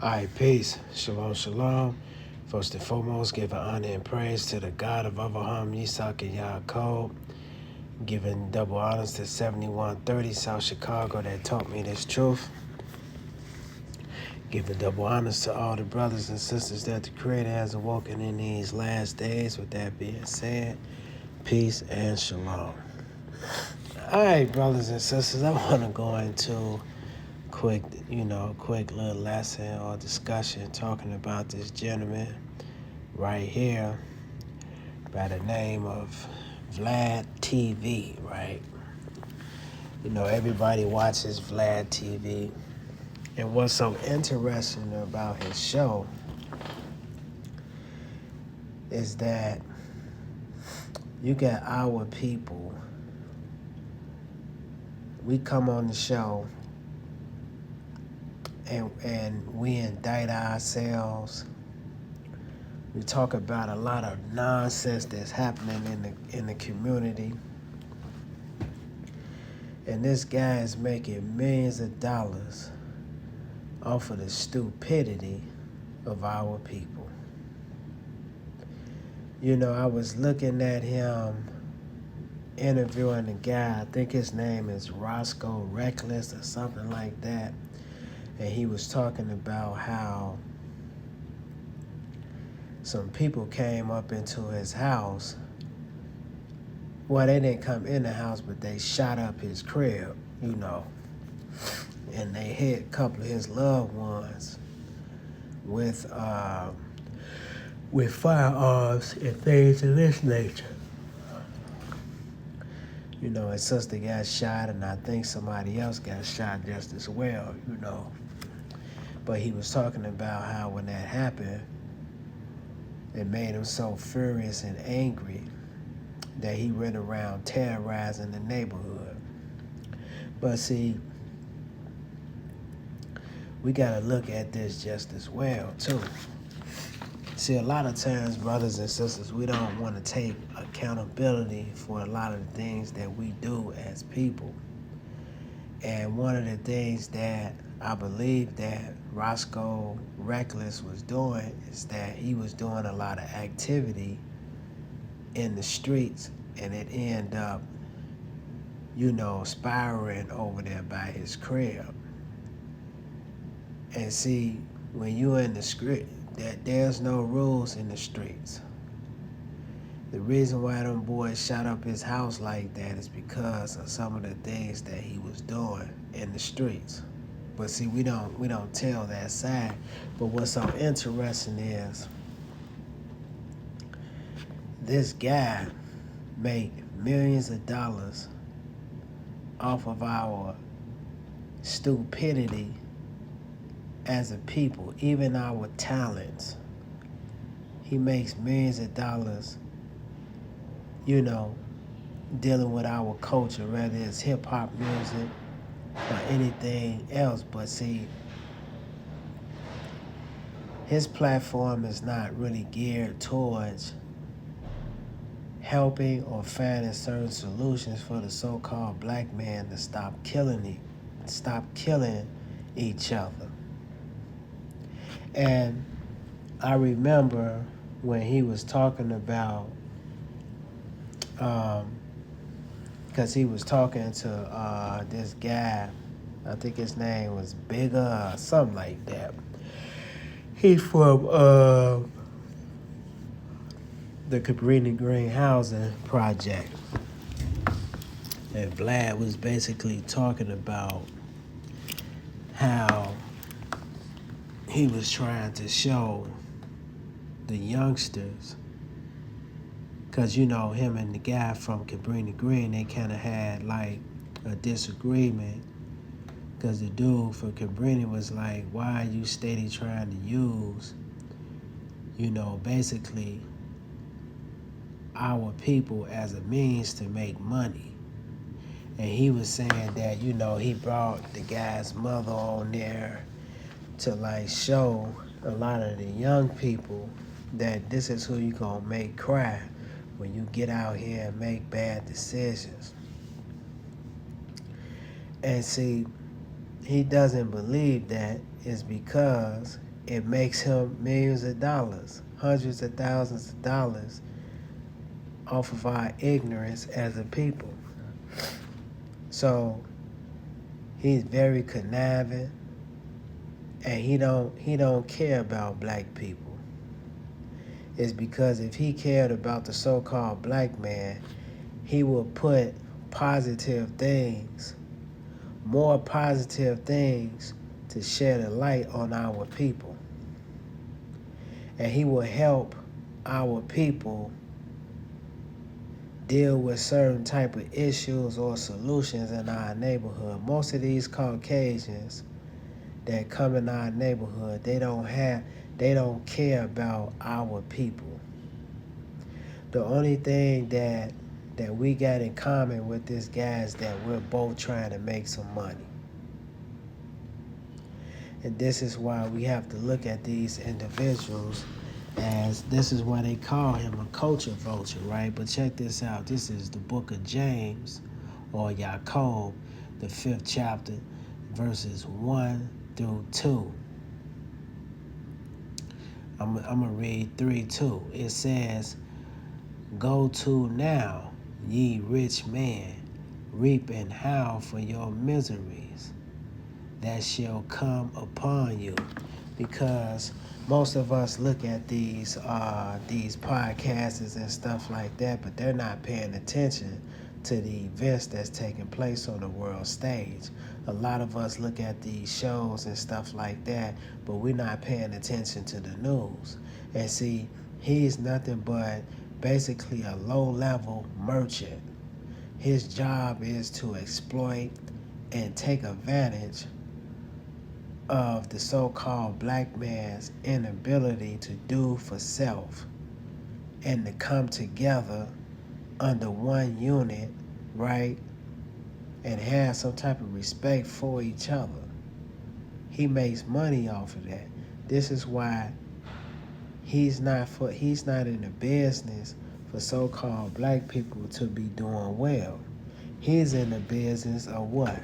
All right, peace. Shalom, shalom. First and foremost, giving honor and praise to the God of Abraham, Yitzhak, and Yaakov. Giving double honors to 7130 South Chicago that taught me this truth. Giving double honors to all the brothers and sisters that the Creator has awoken in these last days. With that being said, peace and shalom. All right, brothers and sisters, I want to go into quick little lesson or discussion talking about this gentleman right here by the name of VladTV, right? You know, everybody watches VladTV. And what's so interesting about his show is that you got our people. We come on the show and we indict ourselves. We talk about a lot of nonsense that's happening in the community. And this guy is making millions of dollars off of the stupidity of our people. You know, I was looking at him interviewing a guy, I think his name is Roscoe Reckless or something like that. And he was talking about how some people came up into his house. Well, they didn't come in the house, but they shot up his crib, you know. And they hit a couple of his loved ones with firearms and things of this nature. You know, his sister got shot, and I think somebody else got shot just as well, you know. But he was talking about how when that happened, it made him so furious and angry that he went around terrorizing the neighborhood. But see, we gotta look at this just as well, too. See, a lot of times, brothers and sisters, we don't want to take accountability for a lot of the things that we do as people. And one of the things that I believe that Roscoe Reckless was doing is that he was doing a lot of activity in the streets, and it ended up, you know, spiraling over there by his crib. And see, when you're in the street, that there's no rules in the streets. The reason why them boys shot up his house like that is because of some of the things that he was doing in the streets. But see, we don't tell that side. But what's so interesting is this guy made millions of dollars off of our stupidity as a people, even our talents. He makes millions of dollars, you know, dealing with our culture, whether it's hip-hop music or anything else. But see, his platform is not really geared towards helping or finding certain solutions for the so-called black man to stop killing each other. And I remember when he was talking about, because he was talking to this guy, I think his name was Bigger or something like that. He's from the Cabrini Green Housing Project. And Vlad was basically talking about how he was trying to show the youngsters, because, you know, him and the guy from Cabrini Green, they kind of had like a disagreement, because the dude from Cabrini was like, why are you steady trying to use, you know, basically our people as a means to make money. And he was saying that, you know, he brought the guy's mother on there to like show a lot of the young people that this is who you gonna make cry when you get out here and make bad decisions. And see, he doesn't believe that is because it makes him millions of dollars, hundreds of thousands of dollars off of our ignorance as a people. So he's very conniving, and he don't care about black people. It's because if he cared about the so-called black man, he will put positive things, more positive things, to shed a light on our people. And he will help our people deal with certain type of issues or solutions in our neighborhood. Most of these Caucasians that come in our neighborhood, they don't care about our people. The only thing that we got in common with this guy is that we're both trying to make some money. And this is why we have to look at these individuals as, this is why they call him a culture vulture, right? But check this out. This is the book of James, or Yaakov, the 5th chapter, verses 1 through 2. I'm going to read 3:2. It says, "Go to now, ye rich men, reap and howl for your miseries that shall come upon you." Because most of us look at these podcasts and stuff like that, but they're not paying attention to the events that's taking place on the world stage. A lot of us look at these shows and stuff like that, but we're not paying attention to the news. And see, he's nothing but basically a low-level merchant. His job is to exploit and take advantage of the so-called black man's inability to do for self and to come together under one unit, right, and have some type of respect for each other. He makes money off of that. This is why he's not in the business for so-called black people to be doing well. He's in the business of what?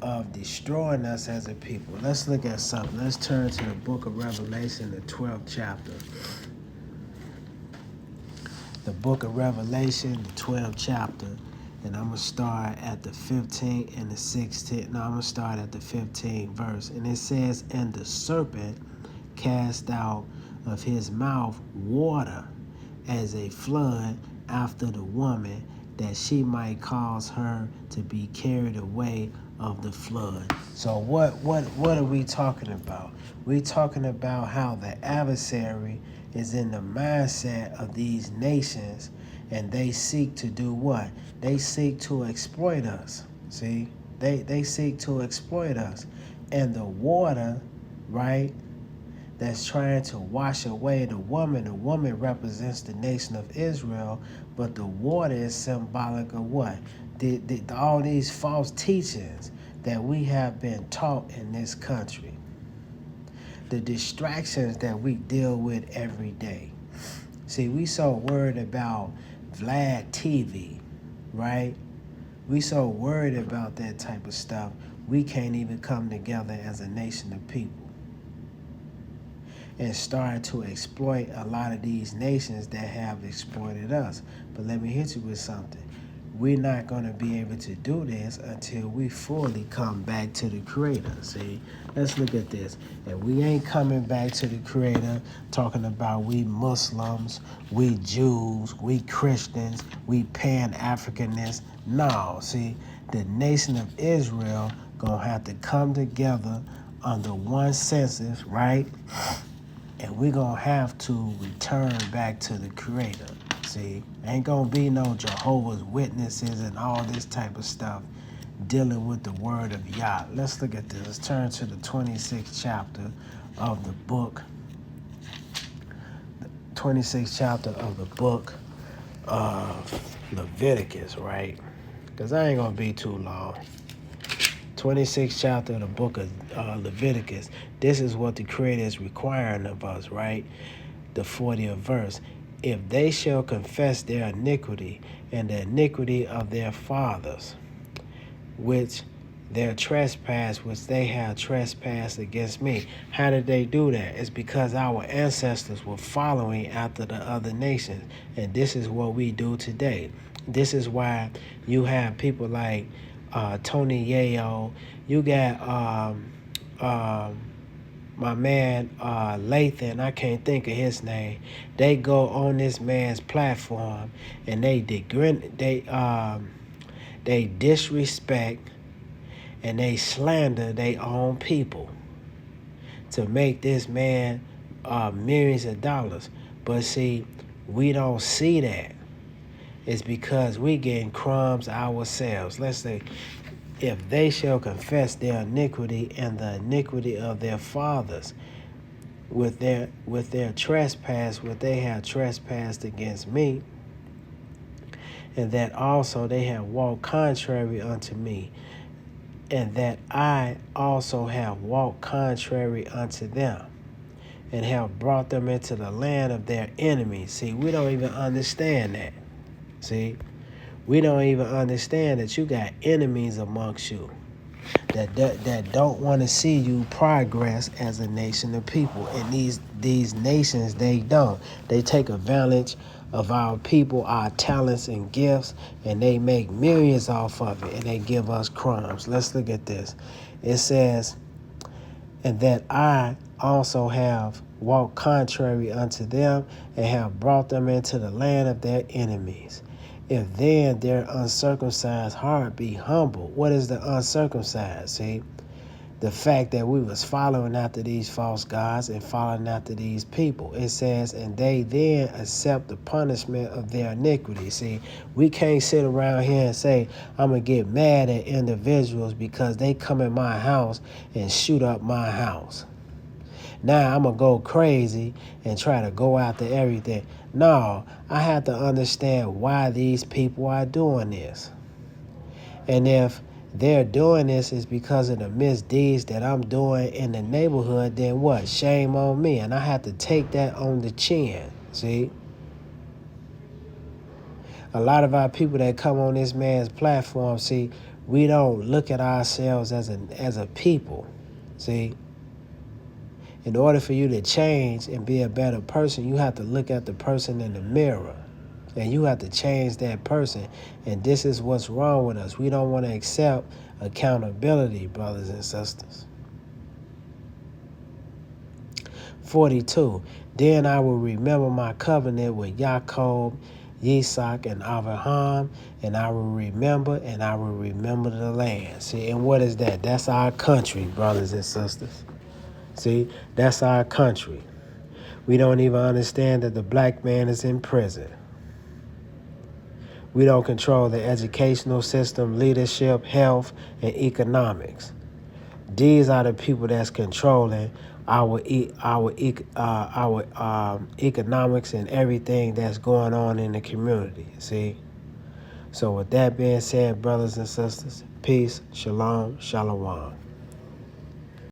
Of destroying us as a people. Let's look at something. Let's turn to the book of Revelation, the 12th chapter. The book of Revelation, the 12th chapter, and I'm going to start at the 15th and the 16th. No, I'm going to start at the 15th verse. And it says, "And the serpent cast out of his mouth water as a flood after the woman, that she might cause her to be carried away of the flood." So what are we talking about? We're talking about how the adversary is in the mindset of these nations, and they seek to do what? They seek to exploit us. See? They seek to exploit us. And the water, right, that's trying to wash away the woman represents the nation of Israel, but the water is symbolic of what? All these false teachings that we have been taught in this country. The distractions that we deal with every day. See, we so worried about VladTV, right? We so worried about that type of stuff, we can't even come together as a nation of people and start to exploit a lot of these nations that have exploited us. But let me hit you with something. We're not going to be able to do this until we fully come back to the Creator. See, let's look at this. And we ain't coming back to the Creator talking about we Muslims, we Jews, we Christians, we Pan-Africanists. No, see, the nation of Israel going to have to come together under one census, right? And we're going to have to return back to the Creator. See, ain't going to be no Jehovah's Witnesses and all this type of stuff dealing with the word of Yah. Let's look at this. Let's turn to the 26th chapter of the book. 26th chapter of the book of Leviticus, right? Because I ain't going to be too long. 26th chapter of the book of Leviticus. This is what the Creator is requiring of us, right? The 40th verse. "If they shall confess their iniquity and the iniquity of their fathers, which their trespass which they have trespassed against me. How did they do that? It's because our ancestors were following after the other nations. And this is what we do today. This is why you have people like Tony Yayo. You got my man Lathan, I can't think of his name. They go on this man's platform and they disrespect and they slander their own people to make this man millions of dollars. But see, we don't see that. It's because we getting crumbs ourselves. Let's say, if they shall confess their iniquity and the iniquity of their fathers with their trespass, what they have trespassed against me, and that also they have walked contrary unto me, and that I also have walked contrary unto them, and have brought them into the land of their enemies. See, we don't even understand that. See, we don't even understand that you got enemies amongst you that don't want to see you progress as a nation of people. And these nations, they don't. They take advantage of our people, our talents and gifts, and they make millions off of it, and they give us crumbs. Let's look at this. It says, and that I also have walked contrary unto them, and have brought them into the land of their enemies. If then their uncircumcised heart be humble. What is the uncircumcised? See, the fact that we was following after these false gods and following after these people. It says, and they then accept the punishment of their iniquity. See, we can't sit around here and say, I'm going to get mad at individuals because they come in my house and shoot up my house. Now I'm going to go crazy and try to go after everything. No, I have to understand why these people are doing this. And if they're doing this is because of the misdeeds that I'm doing in the neighborhood, then what? Shame on me. And I have to take that on the chin. See? A lot of our people that come on this man's platform, see, we don't look at ourselves as a people. See? In order for you to change and be a better person, you have to look at the person in the mirror. And you have to change that person. And this is what's wrong with us. We don't want to accept accountability, brothers and sisters. 42. Then I will remember my covenant with Jacob, Yitzhak, and Abraham, and I will remember the land. See, and what is that? That's our country, brothers and sisters. See, that's our country. We don't even understand that the black man is in prison. We don't control the educational system, leadership, health, and economics. These are the people that's controlling our economics and everything that's going on in the community. See? So with that being said, brothers and sisters, peace, shalom, shalom.